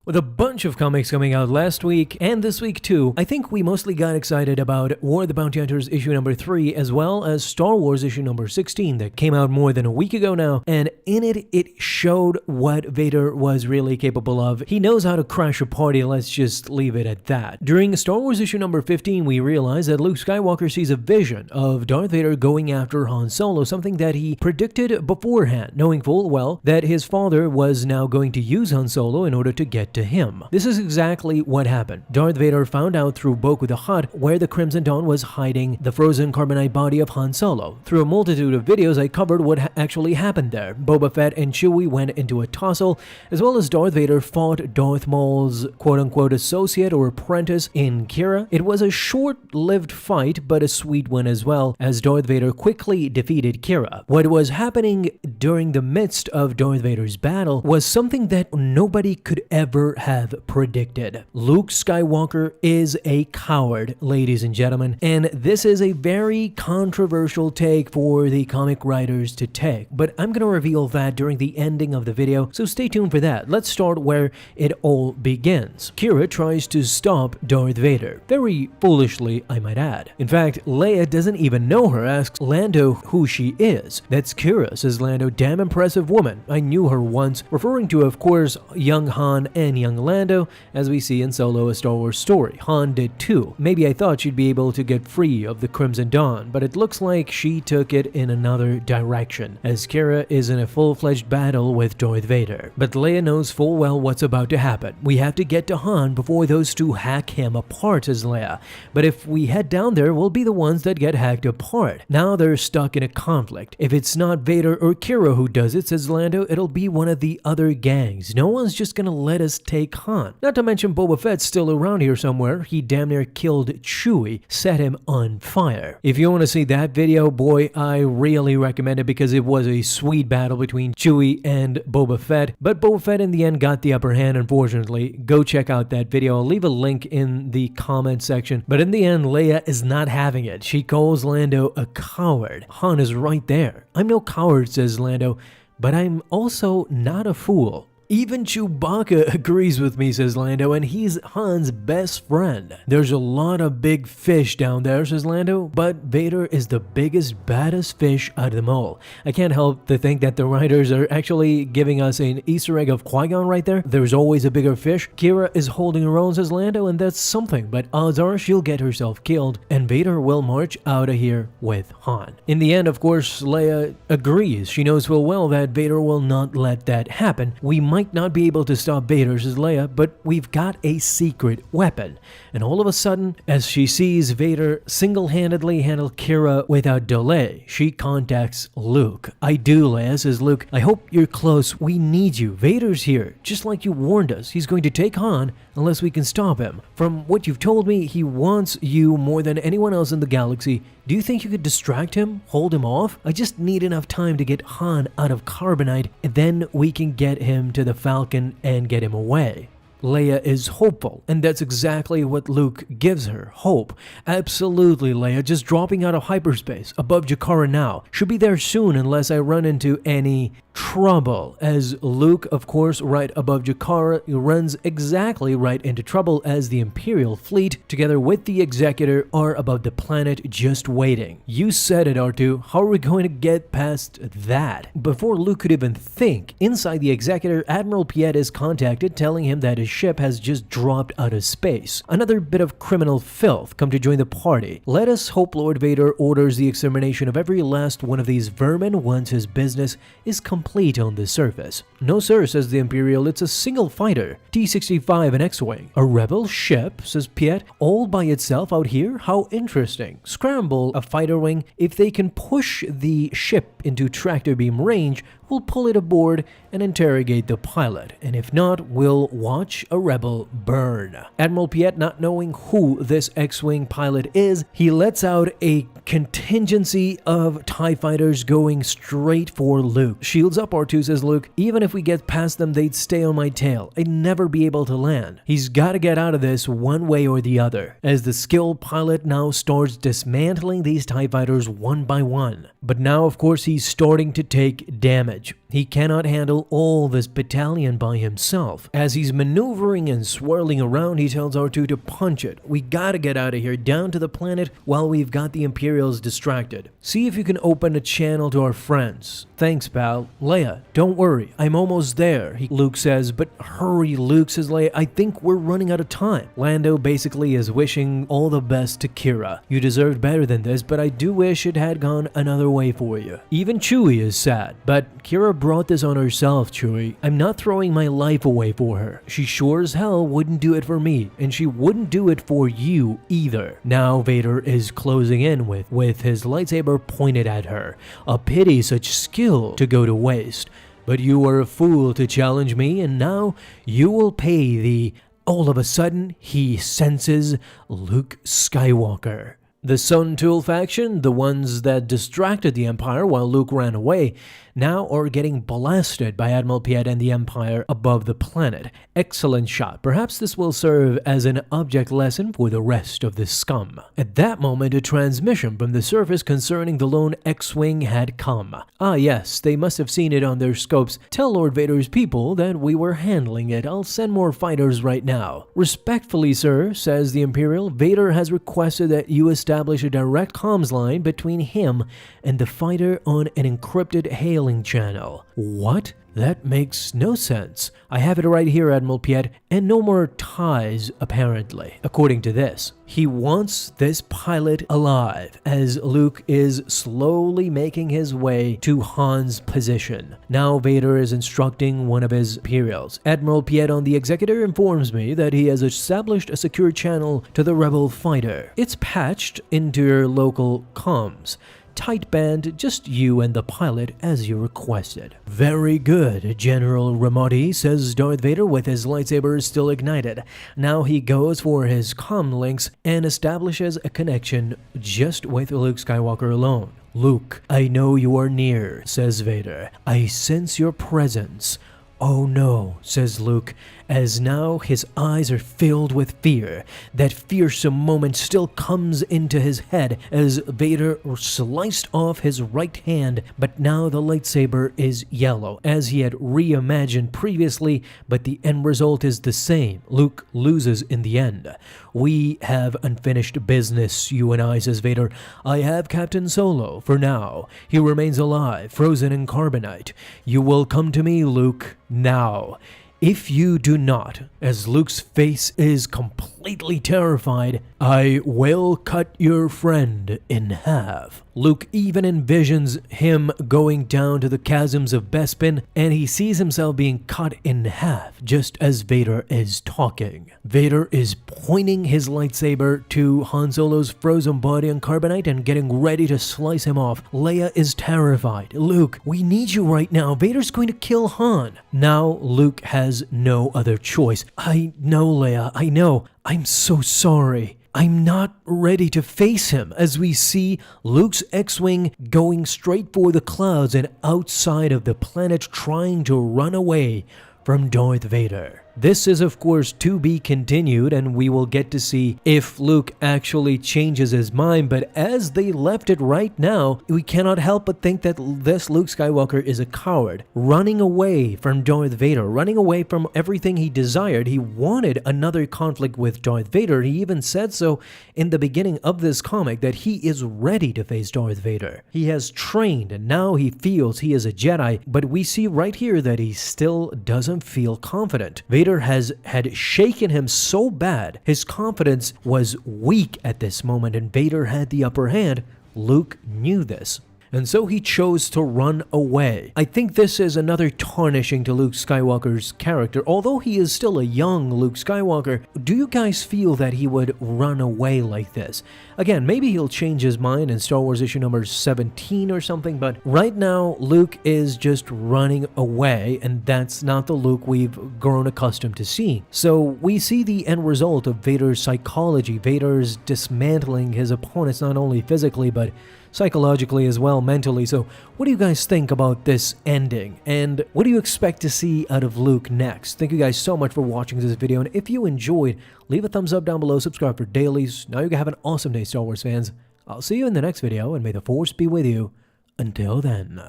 With a bunch of comics coming out last week and this week too, I think we mostly got excited about War of the Bounty Hunters issue number 3 as well as Star Wars issue number 16 that came out more than a week ago now, and in it showed what Vader was really capable of. He knows how to crash a party, let's just leave it at that. During Star Wars issue number 15, we realize that Luke Skywalker sees a vision of Darth Vader going after Han Solo, something that he predicted beforehand, knowing full well that his father was now going to use Han Solo in order to get to him. This is exactly what happened. Darth Vader found out through Boku the Hutt where the Crimson Dawn was hiding the frozen carbonite body of Han Solo. Through a multitude of videos, I covered what actually happened there. Boba Fett and Chewie went into a tussle, as well as Darth Vader fought Darth Maul's quote-unquote associate or apprentice in Kira. It was a short-lived fight, but a sweet one as well, as Darth Vader quickly defeated Kira. What was happening during the midst of Darth Vader's battle was something that nobody could ever have predicted. Luke Skywalker is a coward, ladies and gentlemen, and this is a very controversial take for the comic writers to take, but I'm gonna reveal that during the ending of the video, so stay tuned for that. Let's start where it all begins. Kira tries to stop Darth Vader, very foolishly, I might add. In fact, Leia doesn't even know her, asks Lando who she is. "That's Kira," says Lando, "damn impressive woman. I knew her once," referring to, of course, young Han and young Lando, as we see in Solo: A Star Wars Story. Han did too. Maybe I thought she'd be able to get free of the Crimson Dawn, but it looks like she took it in another direction, as Kira is in a full-fledged battle with Darth Vader. But Leia knows full well what's about to happen. "We have to get to Han before those two hack him apart," says Leia. "But if we head down there, we'll be the ones that get hacked apart. Now they're stuck in a conflict. If it's not Vader or Kira who does it," says Lando, "it'll be one of the other gangs. No one's just gonna let us take Han. Not to mention Boba Fett's still around here somewhere. He damn near killed Chewie, set him on fire." If you want to see that video, boy, I really recommend it because it was a sweet battle between Chewie and Boba Fett, but Boba Fett in the end got the upper hand, unfortunately. Go check out that video. I'll leave a link in the comment section. But in the end, Leia is not having it. She calls Lando a coward. Han is right there. "I'm no coward," says Lando, "but I'm also not a fool." "Even Chewbacca agrees with me," says Lando, "and he's Han's best friend." "There's a lot of big fish down there," says Lando, "but Vader is the biggest, baddest fish out of them all." I can't help to think that the writers are actually giving us an Easter egg of Qui-Gon right there. There's always a bigger fish. Kira is holding her own, says Lando, and that's something, but odds are she'll get herself killed, and Vader will march out of here with Han. In the end, of course, Leia agrees. She knows full well that Vader will not let that happen. "We might not be able to stop Vader," says Leia, "but we've got a secret weapon." And all of a sudden, as she sees Vader single-handedly handle Kira without delay, she contacts Luke. "I do, Leia," says Luke. "I hope you're close. We need you. Vader's here, just like you warned us. He's going to take Han unless we can stop him. From what you've told me, he wants you more than anyone else in the galaxy. Do you think you could distract him? Hold him off? I just need enough time to get Han out of carbonite, and then we can get him to the Falcon and get him away." Leia is hopeful, and that's exactly what Luke gives her, hope. "Absolutely, Leia, just dropping out of hyperspace, above Jakara now. Should be there soon unless I run into any trouble." As Luke, of course, right above Jakara, runs exactly right into trouble as the Imperial fleet, together with the Executor, are above the planet just waiting. "You said it, R2. How are we going to get past that?" Before Luke could even think, inside the Executor, Admiral Piet is contacted, telling him that his ship has just dropped out of space. Another bit of criminal filth come to join the party. "Let us hope Lord Vader orders the extermination of every last one of these vermin once his business is complete on the surface." "No sir," says the Imperial, "it's a single fighter, T-65 and X-Wing." "A rebel ship," says Piet, "all by itself out here? How interesting. Scramble a fighter wing. If they can push the ship into tractor beam range, we'll pull it aboard and interrogate the pilot, and if not, we'll watch a rebel burn." Admiral Piet, not knowing who this X-Wing pilot is, he lets out a contingency of TIE fighters going straight for Luke. "Shields up, R2, says Luke. "Even if we get past them, they'd stay on my tail. I'd never be able to land." He's gotta get out of this one way or the other, as the skilled pilot now starts dismantling these TIE fighters one by one. But now, of course, he's starting to take damage. He cannot handle all this battalion by himself. As he's maneuvering and swirling around, he tells R2 to punch it. We gotta get out of here, down to the planet, while we've got the Imperials distracted. See if you can open a channel to our friends. Thanks, pal. Leia, don't worry, I'm almost there, Luke says. But hurry, Luke, says Leia, I think we're running out of time. Lando basically is wishing all the best to Kira. You deserved better than this, but I do wish it had gone another way for you. Even Chewie is sad, but Kira brought this on herself, Chewie. I'm not throwing my life away for her. She sure as hell wouldn't do it for me, and she wouldn't do it for you either. Now Vader is closing in with his lightsaber pointed at her. A pity such skill to go to waste. But you were a fool to challenge me, and now you will pay the... All of a sudden, he senses Luke Skywalker. The Sun Tool faction, the ones that distracted the Empire while Luke ran away, now are getting blasted by Admiral Piet and the Empire above the planet. Excellent shot. Perhaps this will serve as an object lesson for the rest of the scum. At that moment, a transmission from the surface concerning the lone X-Wing had come. Ah yes, they must have seen it on their scopes. Tell Lord Vader's people that we were handling it. I'll send more fighters right now. Respectfully, sir, says the Imperial, Vader has requested that you establish a direct comms line between him and the fighter on an encrypted hailing channel. What? That makes no sense. I have it right here, Admiral Piet, and no more ties, apparently. According to this, he wants this pilot alive as Luke is slowly making his way to Han's position. Now Vader is instructing one of his Imperials. Admiral Piet on the Executor informs me that he has established a secure channel to the rebel fighter. It's patched into your local comms. Tight band, just you and the pilot as you requested. Very good, General Ramadi, says Darth Vader with his lightsaber still ignited. Now he goes for his comm links and establishes a connection just with Luke Skywalker alone. Luke, I know you are near, says Vader. I sense your presence. Oh no, says Luke, as now his eyes are filled with fear. That fearsome moment still comes into his head as Vader sliced off his right hand, but now the lightsaber is yellow, as he had reimagined previously, but the end result is the same. Luke loses in the end. We have unfinished business, you and I, says Vader. I have Captain Solo, for now. He remains alive, frozen in carbonite. You will come to me, Luke, now. If you do not, as Luke's face is completely terrified, I will cut your friend in half. Luke even envisions him going down to the chasms of Bespin, and he sees himself being cut in half just as Vader is talking. Vader is pointing his lightsaber to Han Solo's frozen body on carbonite and getting ready to slice him off. Leia is terrified. Luke, we need you right now. Vader's going to kill Han. Now Luke has no other choice. I know, Leia, I know. I'm so sorry. I'm not ready to face him, as we see Luke's X-Wing going straight for the clouds and outside of the planet trying to run away from Darth Vader. This is of course to be continued, and we will get to see if Luke actually changes his mind, but as they left it right now, we cannot help but think that this Luke Skywalker is a coward, running away from Darth Vader, running away from everything he desired. He wanted another conflict with Darth Vader. He even said so in the beginning of this comic that he is ready to face Darth Vader. He has trained and now he feels he is a Jedi, but we see right here that he still doesn't feel confident. Vader had shaken him so bad, his confidence was weak at this moment, and Vader had the upper hand. Luke knew this, and so he chose to run away. I think this is another tarnishing to Luke Skywalker's character. Although he is still a young Luke Skywalker, do you guys feel that he would run away like this? Again, maybe he'll change his mind in Star Wars issue number 17 or something, but right now Luke is just running away, and that's not the Luke we've grown accustomed to seeing. So we see the end result of Vader's psychology. Vader's dismantling his opponents not only physically, but psychologically as well, mentally. So what do you guys think about this ending? And what do you expect to see out of Luke next? Thank you guys so much for watching this video. And if you enjoyed, leave a thumbs up down below, subscribe for dailies. Now you can have an awesome day, Star Wars fans. I'll see you in the next video, and may the Force be with you. Until then.